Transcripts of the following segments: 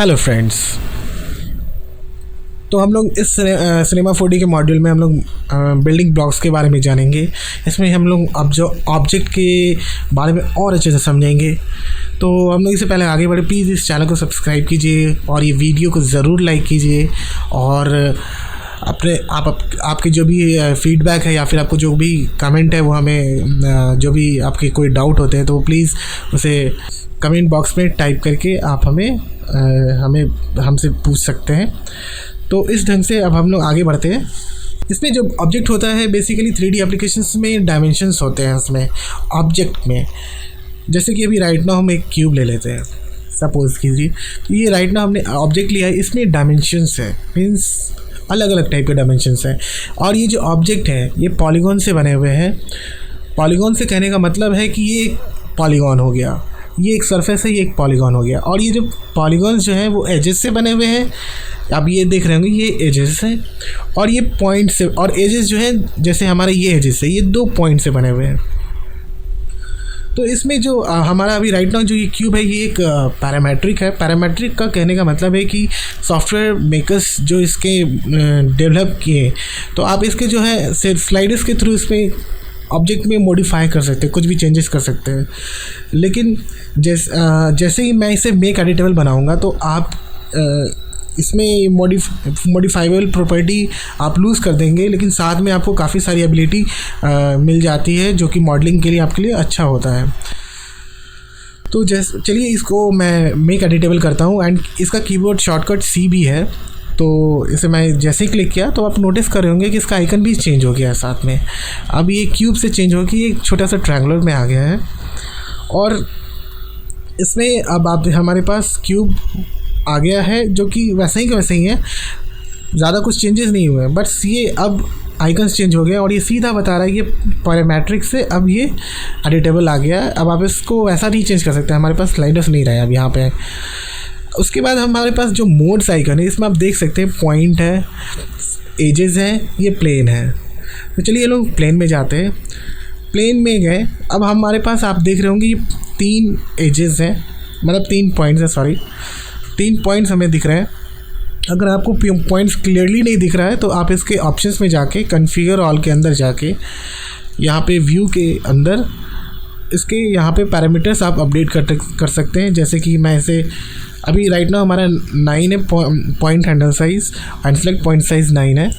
Hello friends. तो हम लोग इस सिनेमा 4D के मॉड्यूल में हम लोग बिल्डिंग ब्लॉक्स के बारे में जानेंगे। इसमें हम लोग अब जो ऑब्जेक्ट के बारे में और अच्छे से समझेंगे। तो हम लोग इससे पहले आगे बढ़े, प्लीज़ इस चैनल को सब्सक्राइब कीजिए और ये वीडियो को ज़रूर लाइक कीजिए। और आपके जो भी फीडबैक है या फिर आपको जो भी कमेंट है वो हमें, जो भी आपके कोई डाउट होते हैं तो प्लीज़ उसे कमेंट बॉक्स में टाइप करके आप हमसे पूछ सकते हैं। तो इस ढंग से अब हम लोग आगे बढ़ते हैं। इसमें जो ऑब्जेक्ट होता है बेसिकली 3D एप्लीकेशंस में डायमेंशंस होते हैं इसमें ऑब्जेक्ट में। जैसे कि अभी राइट नाउ हम एक क्यूब ले लेते हैं, सपोज़ कीजिए। तो ये राइट नाउ हमने ऑब्जेक्ट लिया है, इसमें डायमेंशंस है, मीन्स अलग अलग टाइप के डायमेंशंस हैं। और ये जो ऑब्जेक्ट है ये पॉलीगॉन से बने हुए हैं। पॉलीगॉन से कहने का मतलब है कि ये पॉलीगॉन हो गया, ये एक सरफेस है, ये एक पॉलीगॉन हो गया। और ये जो पॉलीगॉन्स जो हैं वो एजेस से बने हुए हैं। आप ये देख रहे होंगे, ये एजेस हैं और ये पॉइंट से, और एजेस जो हैं जैसे हमारे ये एजेस है, ये 2 पॉइंट से बने हुए हैं। तो इसमें जो हमारा अभी राइट नाउ जो ये क्यूब है ये एक पैरामेट्रिक है। पैरामेट्रिक का कहने का मतलब है कि सॉफ्टवेयर मेकर्स जो इसके डेवलप किए, तो आप इसके जो है स्लाइडर्स के थ्रू इसमें ऑब्जेक्ट में मॉडिफाई कर सकते हैं, कुछ भी चेंजेस कर सकते हैं। लेकिन जैसे ही मैं इसे मेक एडिटेबल बनाऊंगा तो आप इसमें मॉडिफाइबल प्रॉपर्टी आप लूज़ कर देंगे, लेकिन साथ में आपको काफ़ी सारी एबिलिटी मिल जाती है जो कि मॉडलिंग के लिए आपके लिए अच्छा होता है। तो चलिए इसको मैं मेक एडिटेबल करता हूँ। एंड इसका कीबोर्ड शॉर्टकट C भी है। तो इसे मैं जैसे ही क्लिक किया तो आप नोटिस कर रहे होंगे कि इसका आइकन भी चेंज हो गया है साथ में। अब ये क्यूब से चेंज हो के एक छोटा सा ट्रायंगुलर में आ गया है। और इसमें अब आप हमारे पास क्यूब आ गया है जो कि वैसे ही का वैसे ही है, ज़्यादा कुछ चेंजेस नहीं हुए हैं। बट ये अब आइकन्स चेंज हो गए और ये सीधा बता रहा है कि पैरामेट्रिक से अब ये एडिटेबल आ गया है। अब आप इसको ऐसा नहीं चेंज कर सकते, हमारे पास स्लाइडर्स नहीं रहे अब यहाँ पे। उसके बाद हमारे पास जो मोड्स आइकन है इसमें आप देख सकते हैं पॉइंट है, एजेस हैं, ये प्लेन है। तो चलिए लोग प्लेन में जाते हैं। प्लेन में गए, अब हमारे पास आप देख रहे होंगे ये 3 एजेस हैं, मतलब 3 पॉइंट्स हैं, सॉरी 3 पॉइंट्स हमें दिख रहे हैं। अगर आपको पॉइंट्स क्लियरली नहीं दिख रहा है तो आप इसके ऑप्शंस में जाके कॉन्फ़िगर ऑल के अंदर जाके यहाँ पे व्यू के अंदर इसके यहाँ पे पैरामीटर्स आप अपडेट कर सकते हैं। जैसे कि मैं इसे अभी राइट नाउ हमारा 9 है point handle size, unselect point size 9 है।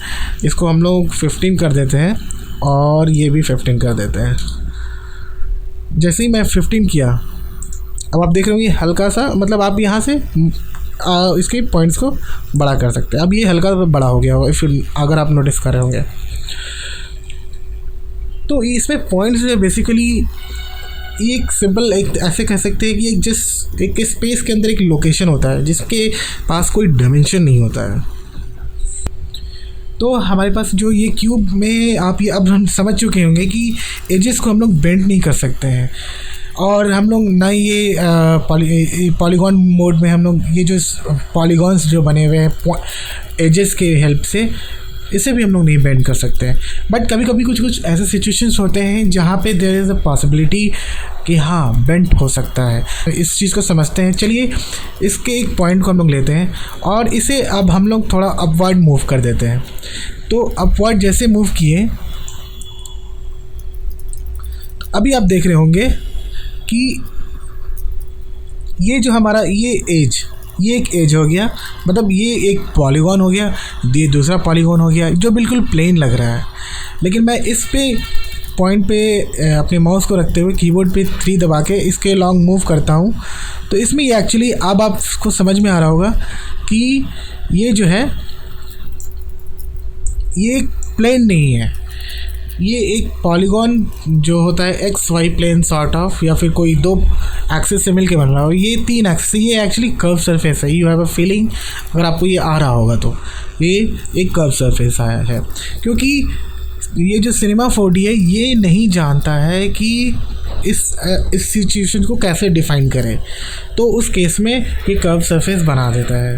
इसको हम लोग 15 कर देते हैं और ये भी 15 कर देते हैं। जैसे ही मैं 15 किया, अब आप देख रहे होंगे हल्का सा, मतलब आप यहाँ से इसके पॉइंट्स को बड़ा कर सकते हैं। अब ये हल्का सा बड़ा हो गया होगा अगर आप नोटिस कर रहे होंगे। तो इसमें पॉइंट्स जो बेसिकली एक सिंपल, एक ऐसे कह सकते हैं कि एक स्पेस के अंदर एक लोकेशन होता है जिसके पास कोई डायमेंशन नहीं होता है। तो हमारे पास जो ये क्यूब में आप ये अब हम समझ चुके होंगे कि एजेस को हम लोग बेंड नहीं कर सकते हैं। और हम लोग ना ये पॉलीगॉन मोड में हम लोग ये जो पॉलीगॉन्स जो बने हुए हैं एजेस के हेल्प से, इसे भी हम लोग नहीं बेंड कर सकते हैं। बट कभी कभी कुछ ऐसे सिचुएशंस होते हैं जहाँ पे देयर इज़ अ पॉसिबिलिटी कि हाँ बेंड हो सकता है। इस चीज़ को समझते हैं। चलिए इसके एक पॉइंट को हम लोग लेते हैं और इसे अब हम लोग थोड़ा अपवर्ड मूव कर देते हैं। तो अपवर्ड जैसे मूव किए, अभी आप देख रहे होंगे कि ये जो हमारा ये एक एज हो गया, मतलब ये एक पॉलीगॉन हो गया, ये दूसरा पॉलीगॉन हो गया जो बिल्कुल प्लेन लग रहा है। लेकिन मैं इस पे पॉइंट पे अपने माउस को रखते हुए कीबोर्ड पे 3 दबा के इसके लॉन्ग मूव करता हूँ। तो इसमें ये एक्चुअली अब आपको समझ में आ रहा होगा कि ये जो है ये एक प्लेन नहीं है, ये एक पॉलीगॉन जो होता है XY प्लेन सॉर्ट ऑफ, या फिर कोई 2 एक्सिस से मिलके बन रहा हो। ये 3 एक्सिस, ये एक्चुअली कर्व सरफेस है। यू हैव अ फीलिंग, अगर आपको ये आ रहा होगा तो ये एक कर्व सरफेस आया है। क्योंकि ये जो सिनेमा 4D है ये नहीं जानता है कि इस सिचुएशन को कैसे डिफ़ाइन करें, तो उस केस में ये कर्व सरफेस बना देता है।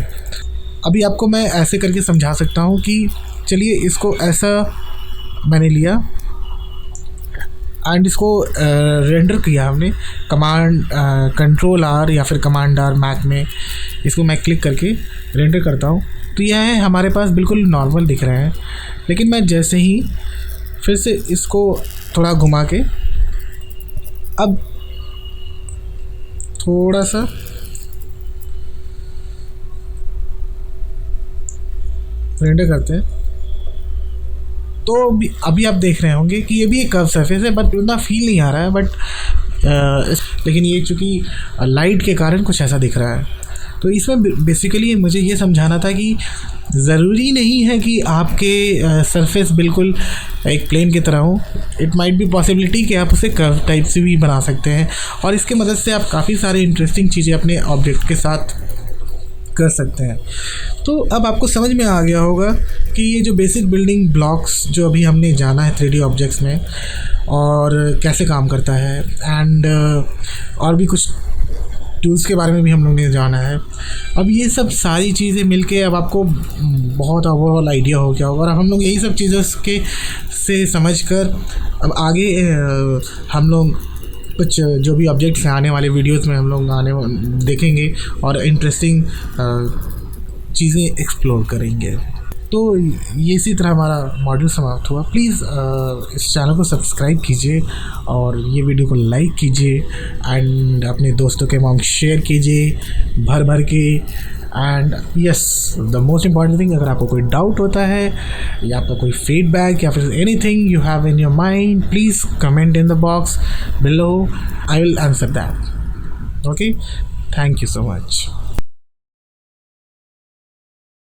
अभी आपको मैं ऐसे करके समझा सकता हूँ कि चलिए इसको ऐसा मैंने लिया एंड इसको रेंडर किया हमने कंट्रोल R या फिर कमांड R मैक में। इसको मैं क्लिक करके रेंडर करता हूँ तो यह है हमारे पास बिल्कुल नॉर्मल दिख रहा है। लेकिन मैं जैसे ही फिर से इसको थोड़ा घुमा के अब थोड़ा सा रेंडर करते हैं तो अभी आप देख रहे होंगे कि ये भी एक कर्व सरफेस है, बट उतना फील नहीं आ रहा है। बट लेकिन ये चूँकि लाइट के कारण कुछ ऐसा दिख रहा है। तो इसमें बेसिकली मुझे ये समझाना था कि ज़रूरी नहीं है कि आपके सरफेस बिल्कुल एक प्लेन की तरह हो। इट माइट बी पॉसिबिलिटी कि आप उसे कर्व टाइप से भी बना सकते हैं और इसके मदद से आप काफ़ी सारे इंटरेस्टिंग चीज़ें अपने ऑब्जेक्ट के साथ कर सकते हैं। तो अब आपको समझ में आ गया होगा कि ये जो बेसिक बिल्डिंग ब्लॉक्स जो अभी हमने जाना है 3D ऑब्जेक्ट्स में और कैसे काम करता है, एंड और भी कुछ टूल्स के बारे में भी हम लोग ने जाना है। अब ये सब सारी चीज़ें मिलके अब आपको बहुत ओवरऑल आइडिया हो गया होगा और हम लोग यही सब चीज़ों से समझकर अब आगे हम लोग कुछ जो भी ऑब्जेक्ट्स हैं आने वाले वीडियोस में हम लोग देखेंगे और इंटरेस्टिंग चीज़ें एक्सप्लोर करेंगे। तो ये इसी तरह हमारा मॉड्यूल समाप्त हुआ। प्लीज़ इस चैनल को सब्सक्राइब कीजिए और ये वीडियो को लाइक कीजिए एंड अपने दोस्तों के मांग शेयर कीजिए भर के। And yes, the most important thing, अगर आपको कोई डाउट होता है या आपका कोई फीडबैक या फिर anything you have in your mind, please comment in the box below, I will answer that. Okay, thank you so much.